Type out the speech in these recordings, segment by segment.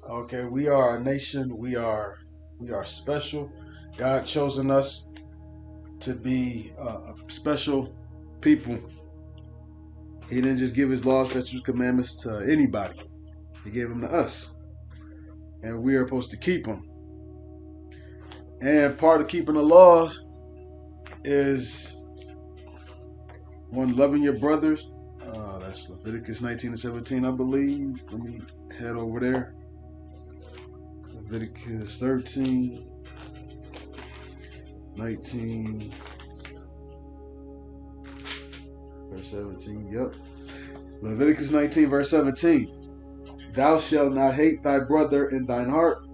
Okay, we are a nation. We are special. God chosen us to be a special people. He didn't just give His laws, statutes, commandments to anybody. He gave them to us, and we are supposed to keep them. And part of keeping the laws is one, loving your brothers. That's Leviticus 19 and 17, I believe. Let me head over there. Leviticus 13, 19, verse 17. Yep. Leviticus 19, verse 17. Thou shalt not hate thy brother in thine heart.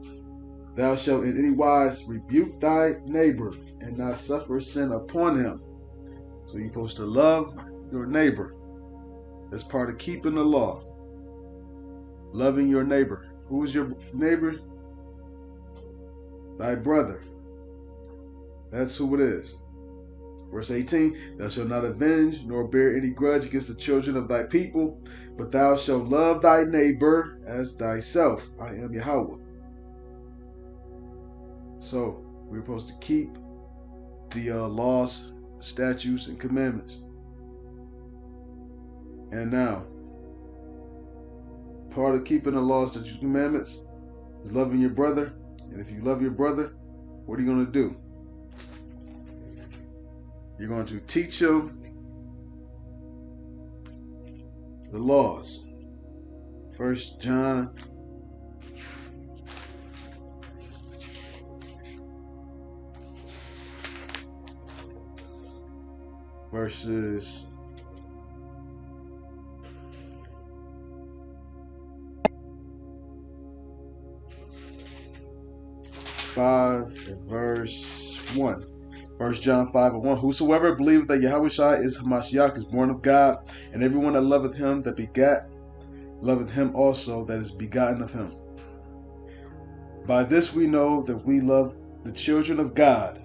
Thou shalt in any wise rebuke thy neighbor and not suffer sin upon him. So you're supposed to love your neighbor. That's part of keeping the law. Loving your neighbor. Who is your neighbor? Thy brother. That's who it is. Verse 18, thou shalt not avenge nor bear any grudge against the children of thy people, but thou shalt love thy neighbor as thyself. I am Yahweh. So we're supposed to keep the laws, statutes, and commandments. And now, part of keeping the laws, statutes, and commandments is loving your brother. And if you love your brother, what are you going to do? You're going to teach him the laws. 1 John verses 5 and verse 1. 1 John 5 and 1. Whosoever believeth that Yahushua is Hamashiach is born of God, and everyone that loveth him that begat, loveth him also that is begotten of him. By this we know that we love the children of God,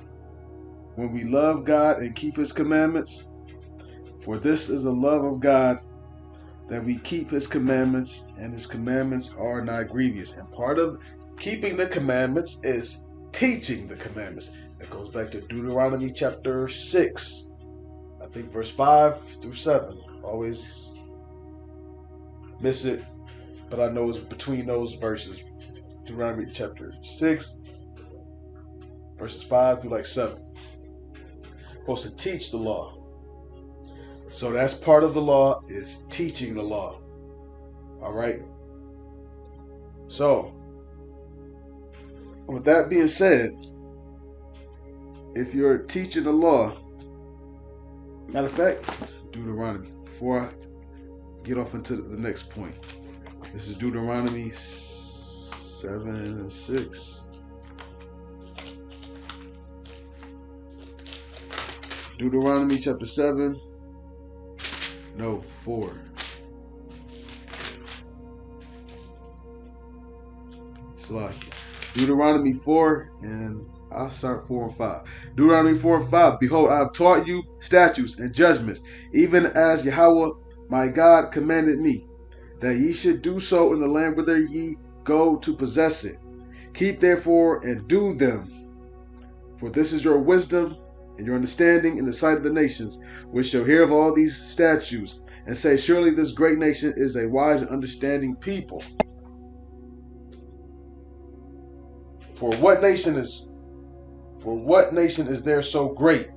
when we love God and keep his commandments. For this is the love of God, that we keep his commandments, and his commandments are not grievous. And part of keeping the commandments is teaching the commandments. That goes back to Deuteronomy chapter 6. I think verse 5 through 7. Always miss it, but I know it's between those verses. Deuteronomy chapter 6, verses 5 through like 7. Supposed to teach the law. So that's part of the law, is teaching the law. All right. So, with that being said, if you're teaching the law, matter of fact, Deuteronomy, before I get off into the next point, this is Deuteronomy 7 and 6. Deuteronomy chapter 7. No, 4. Slack. Deuteronomy 4, and I'll start 4 and 5. Deuteronomy 4 and 5. Behold, I have taught you statutes and judgments, even as Yahweh my God commanded me, that ye should do so in the land whither ye go to possess it. Keep therefore and do them. For this is your wisdom and your understanding in the sight of the nations, which shall hear of all these statutes, and say, surely this great nation is a wise and understanding people. For what nation is there so great,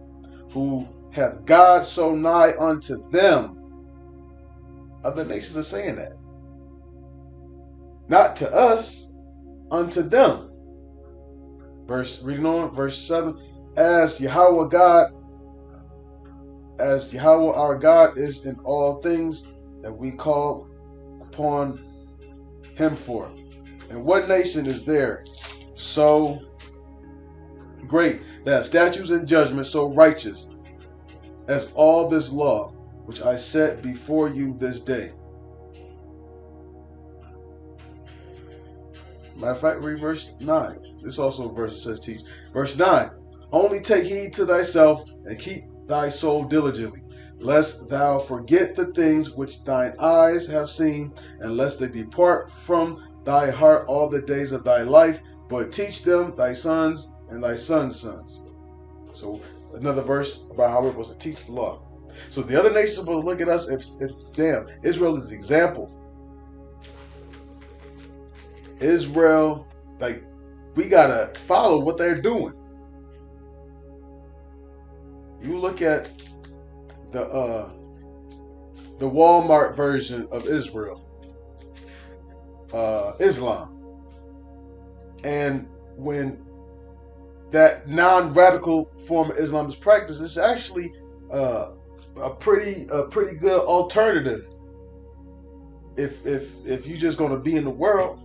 who hath God so nigh unto them? Other nations are saying that. Not to us, unto them. Reading on, verse 7. As Yahweh our God is in all things that we call upon him for. And what nation is there so great, that have statutes and judgments so righteous as all this law which I set before you this day? Matter of fact, read verse 9. This also a verse that says teach. Verse 9. Only take heed to thyself, and keep thy soul diligently, lest thou forget the things which thine eyes have seen, and lest they depart from thy heart all the days of thy life, but teach them thy sons and thy sons' sons. So another verse about how we're supposed to teach the law. So the other nations are supposed to look at us. Damn, Israel is the example. Israel, like, we gotta follow what they're doing. You look at the Walmart version of Israel, Islam, and when that non-radical form of Islam is practiced, it's actually a pretty good alternative. If you're just gonna be in the world,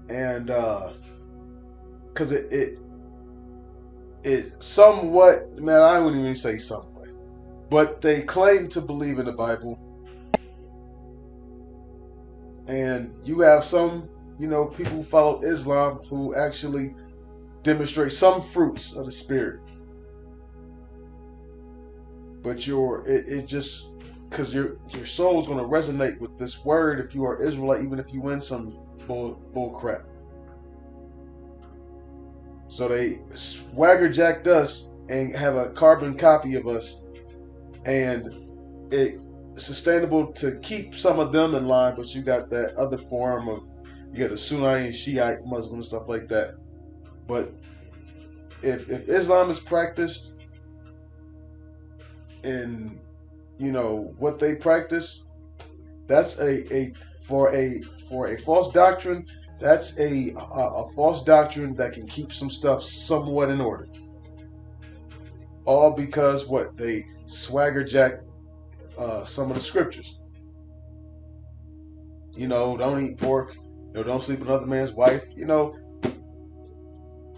and because it somewhat, man, I wouldn't even say somewhat, but they claim to believe in the Bible, and you have some, people who follow Islam who actually demonstrate some fruits of the spirit, but it just because your soul is going to resonate with this word if you are Israelite, even if you win some bull crap. So they swagger jacked us and have a carbon copy of us, and it's sustainable to keep some of them in line, but you got that other form of, you got the Sunni and Shiite Muslim stuff like that. But if Islam is practiced in what they practice, that's for a false doctrine. That's a false doctrine that can keep some stuff somewhat in order. All because they swagger jack some of the scriptures. Don't eat pork. Don't sleep with another man's wife.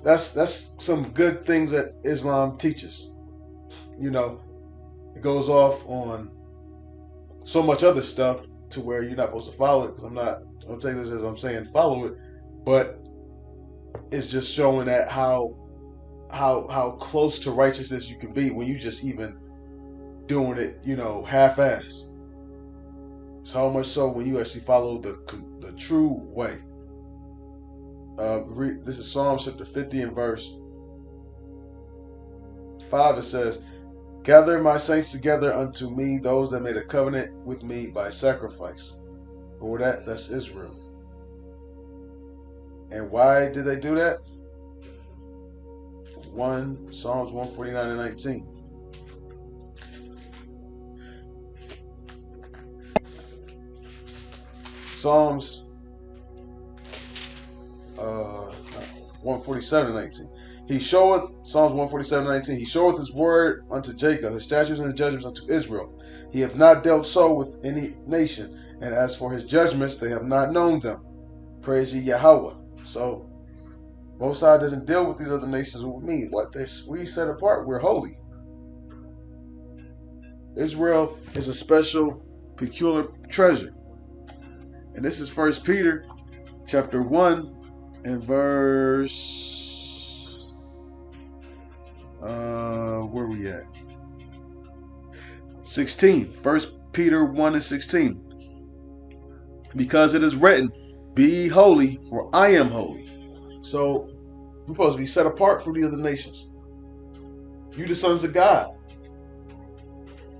That's some good things that Islam teaches. It goes off on so much other stuff to where you're not supposed to follow it, because I'll take this as I'm saying follow it, but it's just showing that how close to righteousness you can be when you just even doing it, half-ass. So much so when you actually follow the true way. This is Psalm chapter 50 and verse 5. It says, "Gather my saints together unto me, those that made a covenant with me by sacrifice." Or that's Israel. And why did they do that? Psalms 149 and 19. Psalms 147 and 19. Psalms 147 and 19. He showeth his word unto Jacob, his statutes and his judgments unto Israel. He hath not dealt so with any nation, and as for his judgments, they have not known them. Praise ye Yahweh. So, Most High doesn't deal with these other nations with me. We set apart, we're holy. Israel is a special, peculiar treasure. And this is 1 Peter chapter 1 and verse... where we at? 16. 1 Peter 1 and 16. Because it is written, "Be ye holy, for I am holy." So, we're supposed to be set apart from the other nations. You the sons of God.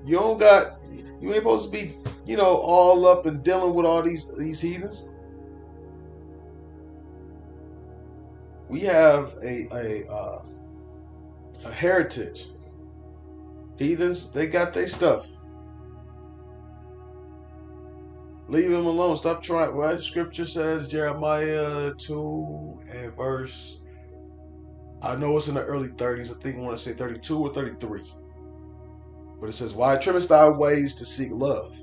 You ain't supposed to be, all up and dealing with all these heathens. We have a heritage. Heathens, they got their stuff. Leave them alone. Stop trying. Well, the scripture says, Jeremiah 2 and verse, I know it's in the early 30s. I think I want to say 32 or 33. But it says, "Why trimmest thy ways to seek love?"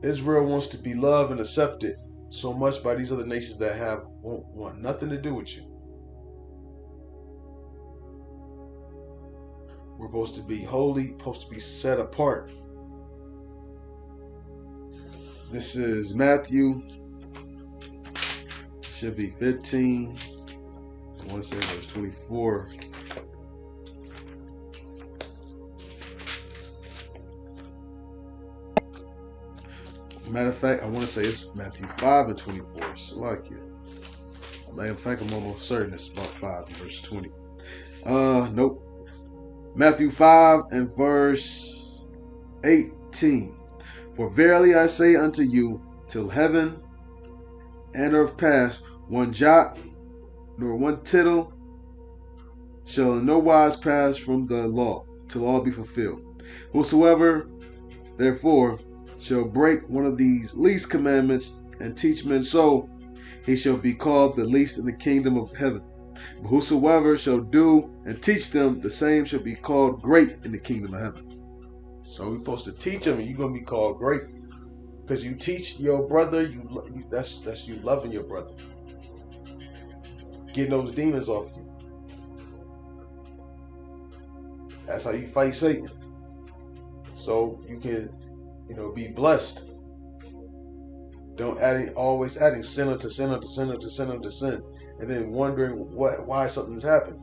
Israel wants to be loved and accepted so much by these other nations that won't want nothing to do with you. We're supposed to be holy, supposed to be set apart. This is Matthew, should be 15. I want to say verse 24. Matter of fact, I want to say it's Matthew 5 and 24. It's like it. In fact, I'm almost certain it's about 5 and verse 20. Nope. Matthew 5 and verse 18. For verily I say unto you, till heaven and earth pass, one jot nor one tittle shall in no wise pass from the law, till all be fulfilled. Whosoever therefore shall break one of these least commandments and teach men so, he shall be called the least in the kingdom of heaven. But whosoever shall do and teach them, the same shall be called great in the kingdom of heaven. So we're supposed to teach them, and you're going to be called great. Because you teach your brother, that's you loving your brother. Getting those demons off you. That's how you fight Satan. So you can, be blessed. Don't always adding sinner to sinner to sinner to sinner to sin, and then wondering why something's happened.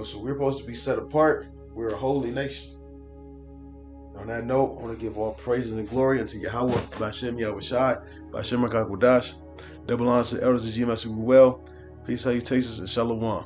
So we're supposed to be set apart. We're a holy nation. On that note, I want to give all praises and glory unto Yahweh, Bashem Yahushai, Bashem HaKadosh. Double honors to the elders of GMS who were well. Peace, salutations, and shalom.